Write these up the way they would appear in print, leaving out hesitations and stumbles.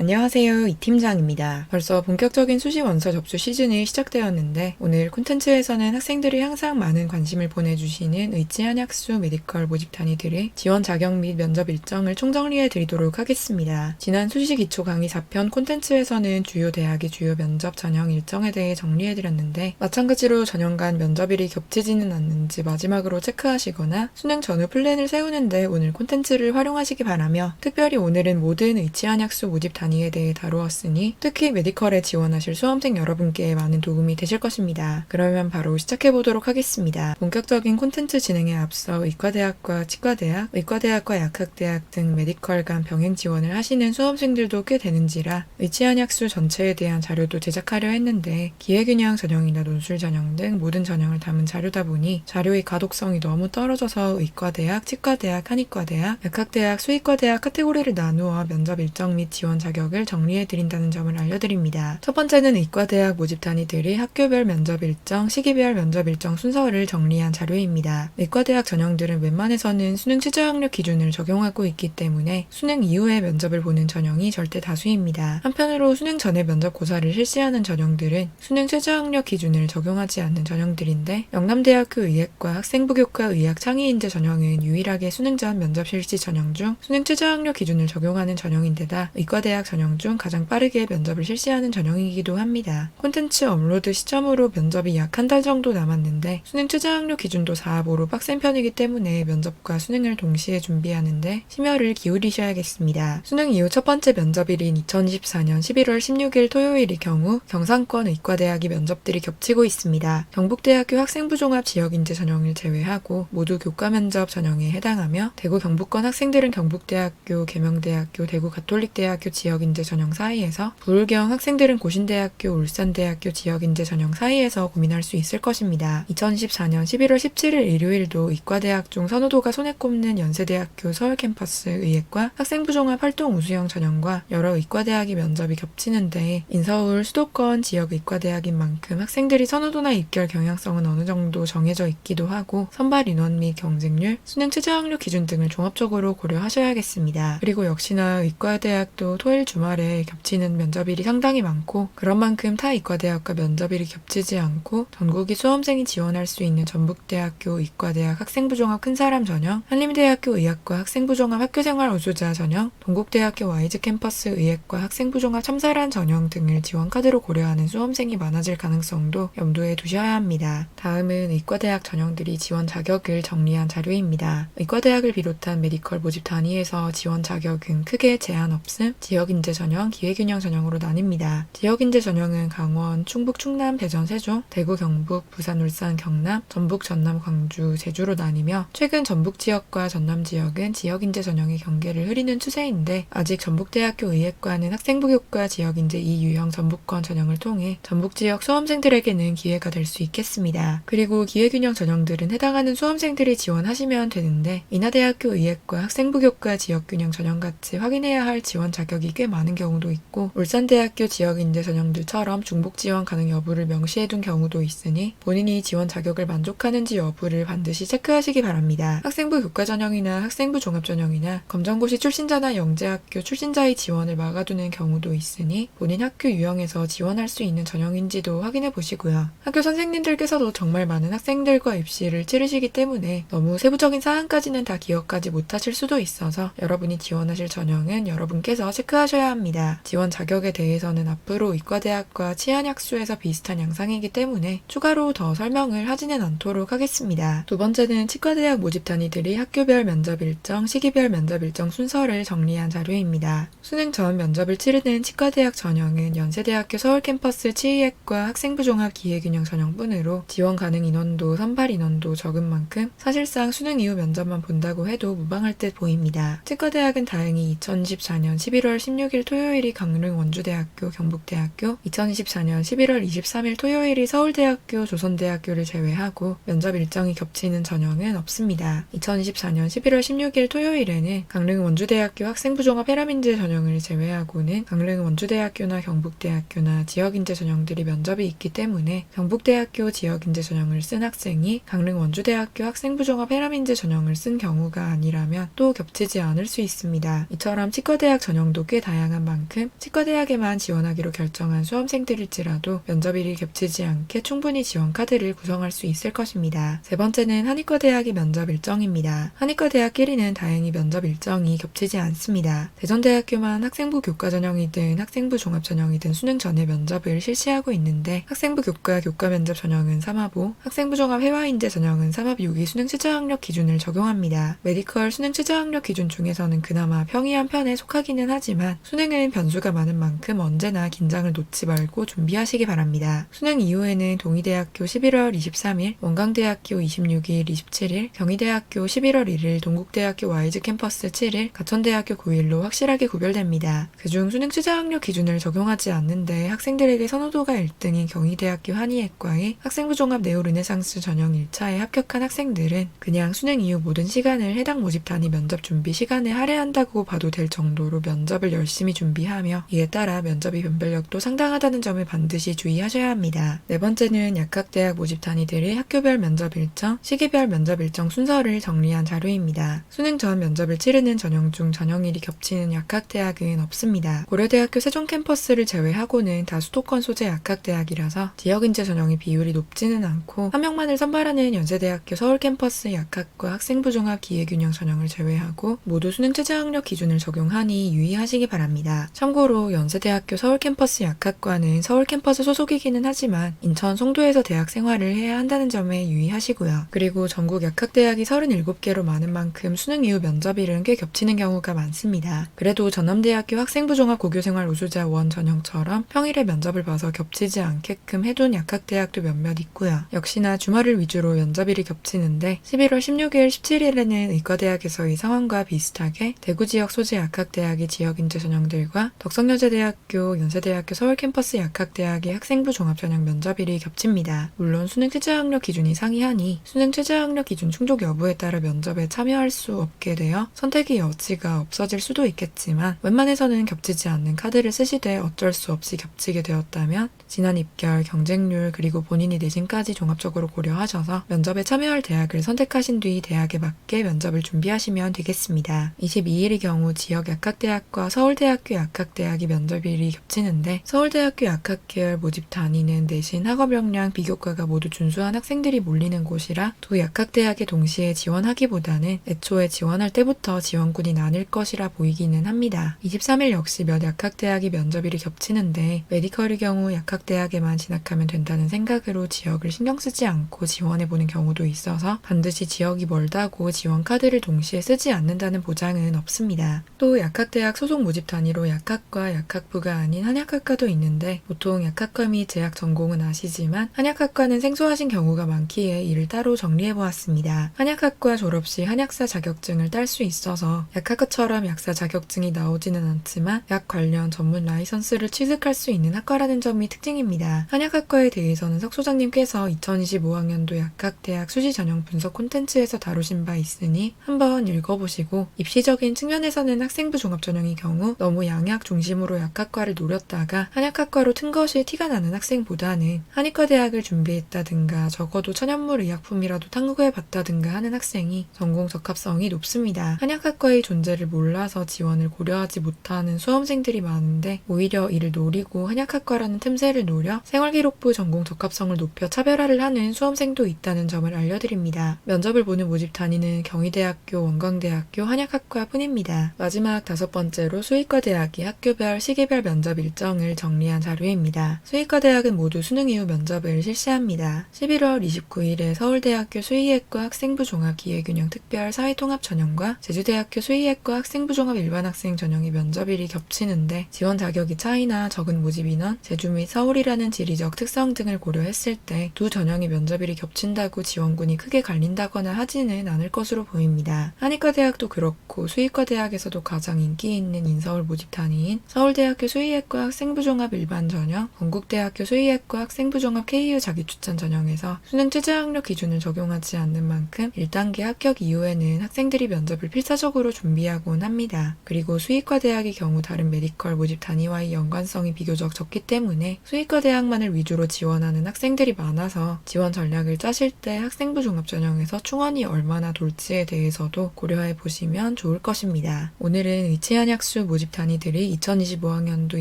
안녕하세요, 이 팀장입니다. 벌써 본격적인 수시 원서 접수 시즌이 시작되었는데 오늘 콘텐츠에서는 학생들이 항상 많은 관심을 보내주시는 의지한약수 메디컬 모집 단위들의 지원 자격 및 면접 일정을 총정리해 드리도록 하겠습니다. 지난 수시 기초 강의 4편 콘텐츠에서는 주요 대학의 주요 면접 전형 일정에 대해 정리해 드렸는데 마찬가지로 전형간 면접일이 겹치지는 않는지 마지막으로 체크하시거나 수능 전후 플랜을 세우는데 오늘 콘텐츠를 활용하시기 바라며 특별히 오늘은 모든 의지한약수 모집 단위에 대해 다루었으니 특히 메디컬에 지원하실 수험생 여러분께 많은 도움이 되실 것입니다. 그러면 바로 시작해보도록 하겠습니다. 본격적인 콘텐츠 진행에 앞서 의과대학과 치과대학, 의과대학과 약학대학 등 메디컬 간 병행 지원을 하시는 수험생들도 꽤 되는지라 의지한약수 전체에 대한 자료도 제작하려 했는데 기회균형 전형이나 논술 전형 등 모든 전형을 담은 자료다 보니 자료의 가독성이 너무 떨어져서 의과대학, 치과대학, 한의과대학, 약학대학, 수의과대학 카테고리를 나누어 면접 일정 및 지원 자격을 정리해드린다는 점을 알려드립니다. 첫 번째는 의과대학 모집 단위들이 학교별 면접 일정, 시기별 면접 일정 순서를 정리한 자료입니다. 의과대학 전형들은 웬만해서는 수능 최저학력 기준을 적용하고 있기 때문에 수능 이후에 면접을 보는 전형이 절대 다수입니다. 한편으로 수능 전에 면접 고사를 실시하는 전형들은 수능 최저학력 기준을 적용하지 않는 전형들인데 영남대학교 의학과 학생부교과 의학 창의인재 전형은 유일하게 수능 전 면접 실시 전형 중 수능 최저학력 기준을 적용하는 전형인데다 의과대학 전형 중 가장 빠르게 면접을 실시하는 전형이기도 합니다. 콘텐츠 업로드 시점으로 면접이 약 한 달 정도 남았는데 수능 최저학력 기준도 4합으로 빡센 편이기 때문에 면접과 수능을 동시에 준비하는데 심혈을 기울이셔야겠습니다. 수능 이후 첫 번째 면접일인 2024년 11월 16일 토요일의 경우 경상권 의과대학이 면접들이 겹치고 있습니다. 경북대학교 학생부종합 지역인재 전형을 제외하고 모두 교과 면접 전형에 해당하며 대구 경북권 학생들은 경북대학교, 계명대학교, 대구 가톨릭대학교 지역인재 전형 사이에서 부울경 학생들은 고신대학교, 울산대학교 지역인재 전형 사이에서 고민할 수 있을 것입니다. 2024년 11월 17일 일요일도 의과대학 중 선호도가 손에 꼽는 연세대학교 서울 캠퍼스 의예과 학생부종합 활동 우수형 전형과 여러 의과대학이 면접이 겹치는데 인서울 수도권 지역 의과대학인 만큼 학생들이 선호도나 입결 경향성은 어느 정도 정해져 있기도 하고 선발 인원 및 경쟁률, 수능 최저학력 기준 등을 종합적으로 고려하셔야겠습니다. 그리고 역시나 의과대학도 토일 주말에 겹치는 면접일이 상당히 많고 그런 만큼 타 의과대학과 면접일이 겹치지 않고 전국이 수험생이 지원할 수 있는 전북대학교 의과대학 학생부종합 큰사람 전형, 한림대학교 의학과 학생부종합 학교생활 우수자 전형, 동국대학교 와이즈 캠퍼스 의학과 학생부종합 참사란 전형 등을 지원 카드로 고려하는 수험생이 많아질 가능성도 염두에 두셔야 합니다. 다음은 의과대학 전형들이 지원 자격을 정리한 자료입니다. 의과대학을 비롯한 메디컬 모집 단위에서 지원 자격은 크게 제한 없음, 지역인재 전형, 기회균형 전형으로 나뉩니다. 지역인재 전형은 강원, 충북, 충남, 대전, 세종, 대구, 경북, 부산, 울산, 경남, 전북, 전남, 광주, 제주로 나뉘며 최근 전북 지역과 전남 지역은 지역인재 전형의 경계를 흐리는 추세인데 아직 전북대학교 의예과는 학생부교과 지역인재 2유형 전북권 전형을 통해 전북 지역 수험생들에게는 기회가 될 수 있겠습니다. 그리고 기회균형 전형들은 해당하는 수험생들이 지원하시면 되는데 인하대학교 의예과 학생부교과 지역균형 전형같이 확인해야 할 지원 자격이 꽤 많은 경우도 있고 울산대학교 지역인재 전형들처럼 중복 지원 가능 여부를 명시해둔 경우도 있으니 본인이 지원 자격을 만족하는지 여부를 반드시 체크하시기 바랍니다. 학생부 교과 전형이나 학생부 종합 전형이나 검정고시 출신자나 영재학교 출신자의 지원을 막아두는 경우도 있으니 본인 학교 유형에서 지원할 수 있는 전형인지도 확인해 보시고요. 학교 선생님들께서도 정말 많은 학생들과 입시를 치르시기 때문에 너무 세부적인 사항까지는 다 기억하지 못하실 수도 있어서 여러분이 지원하실 전형은 여러분께서 체크하셔야 합니다. 지원 자격에 대해서는 앞으로 의과대학과 치안약수에서 비슷한 양상이기 때문에 추가로 더 설명을 하지는 않도록 하겠습니다. 두 번째는 치과대학 모집 단위들이 학교별 면접 일정, 시기별 면접 일정 순서를 정리한 자료입니다. 수능 전 면접을 치르는 치과대학 전형은 연세대학교 서울 캠퍼스 치의학과 학생부종합 기회균형 전형뿐으로 지원 가능 인원도 선발 인원도 적은 만큼 사실상 수능 이후 면접만 본다고 해도 무방할 듯 보입니다. 치과대학은 다행히 2024년 11월 16일 토요일이 강릉 원주대학교, 경북대학교, 2024년 11월 23일 토요일이 서울대학교, 조선대학교를 제외하고 면접 일정이 겹치는 전형은 없습니다. 2024년 11월 16일 토요일에는 강릉 원주대학교 학생부종합 페라민즈 전형을 제외하고는 강릉 원주대학교나 경북대학교나 지역인재 전형들이 면접이 있기 때문에 경북대학교 지역인재 전형을 쓴 학생이 강릉 원주대학교 학생부종합 페라민즈 전형을 쓴 경우가 아니라면 또 겹치지 않을 수 있습니다. 이처럼 치과대학 전형도 꽤 다양합니다. 다양한 만큼 치과대학에만 지원하기로 결정한 수험생들일지라도 면접일이 겹치지 않게 충분히 지원 카드를 구성할 수 있을 것입니다. 세 번째는 한의과대학의 면접 일정입니다. 한의과대학끼리는 다행히 면접 일정이 겹치지 않습니다. 대전대학교만 학생부 교과 전형이든 학생부 종합 전형이든 수능 전에 면접을 실시하고 있는데 학생부 교과 면접 전형은 3합5, 학생부 종합 회화인재 전형은 3합6이 수능 최저학력 기준을 적용합니다. 메디컬 수능 최저학력 기준 중에서는 그나마 평이한 편에 속하기는 하지만 수능은 변수가 많은 만큼 언제나 긴장을 놓지 말고 준비하시기 바랍니다. 수능 이후에는 동의대학교 11월 23일, 원광대학교 26일, 27일, 경희대학교 11월 1일, 동국대학교 YG 캠퍼스 7일, 가천대학교 9일로 확실하게 구별됩니다. 그중 수능 최저학력 기준을 적용하지 않는데 학생들에게 선호도가 1등인 경희대학교 한의학과의 학생부 종합 네오르네상스 전형 1차에 합격한 학생들은 그냥 수능 이후 모든 시간을 해당 모집단위 면접 준비 시간에 할애한다고 봐도 될 정도로 면접을 열심히 준비하며 이에 따라 면접의 변별력도 상당하다는 점을 반드시 주의하셔야 합니다. 네 번째는 약학대학 모집단위들의 학교별 면접 일정, 시기별 면접 일정 순서를 정리한 자료입니다. 수능 전 면접을 치르는 전형 중 전형일이 겹치는 약학대학은 없습니다. 고려대학교 세종 캠퍼스를 제외하고는 다 수도권 소재 약학대학이라서 지역인재 전형의 비율이 높지는 않고 한 명만을 선발하는 연세대학교 서울 캠퍼스 약학과 학생부 종합 기회균형 전형을 제외하고 모두 수능 최저학력 기준을 적용하니 유의하시기 바랍니다. 참고로 연세대학교 서울 캠퍼스 약학과는 서울 캠퍼스 소속이기는 하지만 인천 송도에서 대학 생활을 해야 한다는 점에 유의하시고요. 그리고 전국 약학대학이 37개로 많은 만큼 수능 이후 면접일은 꽤 겹치는 경우가 많습니다. 그래도 전남대학교 학생부 종합 고교생활 우수자 원 전형처럼 평일에 면접을 봐서 겹치지 않게끔 해둔 약학대학도 몇몇 있고요. 역시나 주말을 위주로 면접일이 겹치는데 11월 16일, 17일에는 의과대학에서의 상황과 비슷하게 대구 지역 소재 약학대학의 지역인재 전형들과 덕성여자대학교, 연세대학교 서울 캠퍼스 약학대학의 학생부 종합 전형 면접일이 겹칩니다. 물론 수능 최저학력 기준이 상이하니 수능 최저학력 기준 충족 여부에 따라 면접에 참여할 수 없게 되어 선택의 여지가 없어질 수도 있겠지만 웬만해서는 겹치지 않는 카드를 쓰시되 어쩔 수 없이 겹치게 되었다면 지난 입결, 경쟁률 그리고 본인이 내신까지 종합적으로 고려하셔서 면접에 참여할 대학을 선택하신 뒤 대학에 맞게 면접을 준비하시면 되겠습니다. 22일의 경우 지역 약학대학과 서울대학교 약학대학이 면접일이 겹치는데 서울대학교 약학계열 모집 단위는 내신 학업 역량 비교과가 모두 준수한 학생들이 몰리는 곳이라 두 약학대학에 동시에 지원하기보다는 애초에 지원할 때부터 지원군이 나뉠 것이라 보이기는 합니다. 23일 역시 몇 약학대학이 면접일이 겹치는데 메디컬의 경우 약학대학에만 진학하면 된다는 생각으로 지역을 신경 쓰지 않고 지원해보는 경우도 있어서 반드시 지역이 멀다고 지원 카드를 동시에 쓰지 않는다는 보장은 없습니다. 또 약학대학 소속 모집 단위로 약학과 약학부가 아닌 한약학과도 있는데 보통 약학과 및 제약 전공은 아시지만 한약학과는 생소하신 경우가 많기에 이를 따로 정리해보았습니다. 한약학과 졸업 시 한약사 자격증을 딸 수 있어서 약학과처럼 약사 자격증이 나오지는 않지만 약 관련 전문 라이선스를 취득할 수 있는 학과라는 점이 특징입니다. 한약학과에 대해서는 석 소장님께서 2025학년도 약학대학 수시 전형 분석 콘텐츠에서 다루신 바 있으니 한번 읽어보시고 입시적인 측면에서는 학생부 종합 전형의 경우 너무 양약 중심으로 약학과를 노렸다가 한약학과로 튼 것이 티가 나는 학생보다는 한의과대학을 준비했다든가 적어도 천연물 의약품이라도 탐구해봤다든가 하는 학생이 전공 적합성이 높습니다. 한약학과의 존재를 몰라서 지원을 고려하지 못하는 수험생들이 많은데 오히려 이를 노리고 한약학과라는 틈새를 노려 생활기록부 전공 적합성을 높여 차별화를 하는 수험생도 있다는 점을 알려드립니다. 면접을 보는 모집 단위는 경희대학교, 원광대학교, 한약학과 뿐입니다. 마지막 다섯 번째로 수의과대학이 학교별, 시기별 면접 일정을 정리한 자료입니다. 수의과대학은 모두 수능 이후 면접을 실시합니다. 11월 29일에 서울대학교 수의학과 학생부 종합 기회균형 특별 사회통합 전형과 제주대학교 수의학과 학생부 종합 일반학생 전형의 면접일이 겹치는데 지원 자격이 차이나 적은 모집 인원, 제주 및 서울이라는 지리적 특성 등을 고려했을 때 두 전형의 면접일이 겹친다고 지원군이 크게 갈린다거나 하지는 않을 것으로 보입니다. 한의과대학도 그렇고 수의과대학에서도 가장 인기 있는 인서울 모집 단위인 서울대학교 수의학과 학생부 종합 일반 전형, 건국대학교 수의학과 학생부 종합 KU 자기추천 전형에서 수능 최저학력 기준을 적용하지 않는 만큼 1단계 합격 이후에는 학생들이 면접을 필사적으로 준비하곤 합니다. 그리고 수의과대학의 경우 다른 메디컬 모집 단위와의 연관성이 비교적 적기 때문에 수의과대학만을 위주로 지원하는 학생들이 많아서 지원 전략을 짜실 때 학생부 종합 전형에서 충원이 얼마나 돌지에 대해서도 고려해 보시면 좋을 것입니다. 오늘은 의치한약수 모집 단위들이 2025학년도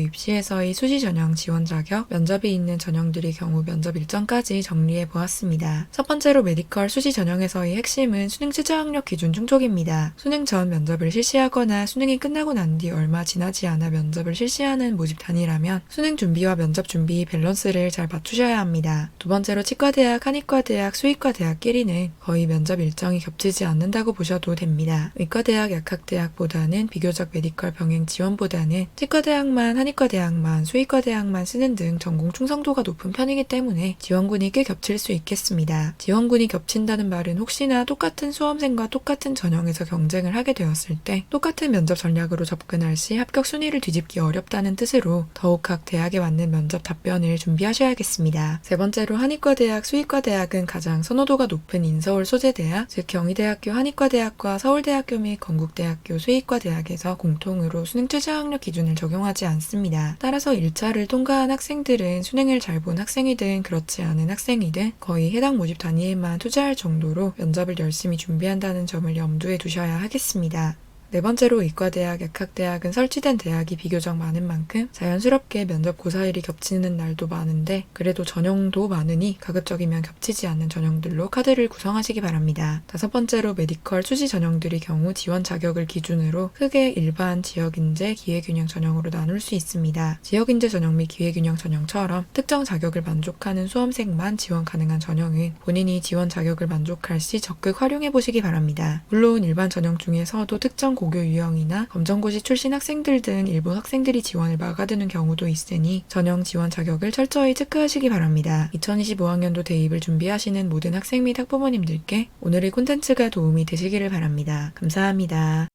입시에서의 수시 전형 지원 자격, 면접이 있는 전형들의 경우 면접 일정까지 정리해 보았습니다. 첫 번째로 메디컬 수시 전형에서의 핵심은 수능 최저 학력 기준 충족입니다. 수능 전 면접을 실시하거나 수능이 끝나고 난 뒤 얼마 지나지 않아 면접을 실시하는 모집 단위라면 수능 준비와 면접 준비 밸런스를 잘 맞추셔야 합니다. 두 번째로 치과대학, 한의과대학, 수의과대학끼리는 거의 면접 일정이 겹치지 않는다고 보셔도 됩니다. 의과대학, 약학대학보다는 비교적 메디컬 병행 지원보다는 치과대학만, 한의과대학만, 수의과대학만 쓰는 등 전공 충성도가 높은 편이기 때문에 지원군이 꽤 겹칠 수 있겠습니다. 지원군이 겹친다는 말은 혹시나 똑같은 수험생과 똑같은 전형에서 경쟁을 하게 되었을 때 똑같은 면접 전략으로 접근할 시 합격 순위를 뒤집기 어렵다는 뜻으로 더욱 각 대학에 맞는 면접 답변을 준비하셔야겠습니다. 세 번째로 한의과대학, 수의과대학은 가장 선호도가 높은 인서울 소재대학, 즉 경희대학교 한의과대학과 서울대학교 및 건국대학교 수의과대학에서 공통으로 수능 최저 학력 기준을 적용하지 않습니다. 따라서 1차를 통과한 학생들은 수능을 잘 본 학생이든 그렇지 않은 학생이든 거의 해당 모집 단위에만 투자할 정도로 면접을 열심히 준비한다는 점을 염두에 두셔야 하겠습니다. 네 번째로 의과대학, 약학대학은 설치된 대학이 비교적 많은 만큼 자연스럽게 면접 고사일이 겹치는 날도 많은데 그래도 전형도 많으니 가급적이면 겹치지 않는 전형들로 카드를 구성하시기 바랍니다. 다섯 번째로 메디컬 수시 전형들의 경우 지원 자격을 기준으로 크게 일반, 지역인재, 기회균형 전형으로 나눌 수 있습니다. 지역인재 전형 및 기회균형 전형처럼 특정 자격을 만족하는 수험생만 지원 가능한 전형은 본인이 지원 자격을 만족할 시 적극 활용해 보시기 바랍니다. 물론 일반 전형 중에서도 특정 고교 유형이나 검정고시 출신 학생들 등 일부 학생들이 지원을 막아두는 경우도 있으니 전형 지원 자격을 철저히 체크하시기 바랍니다. 2025학년도 대입을 준비하시는 모든 학생 및 학부모님들께 오늘의 콘텐츠가 도움이 되시기를 바랍니다. 감사합니다.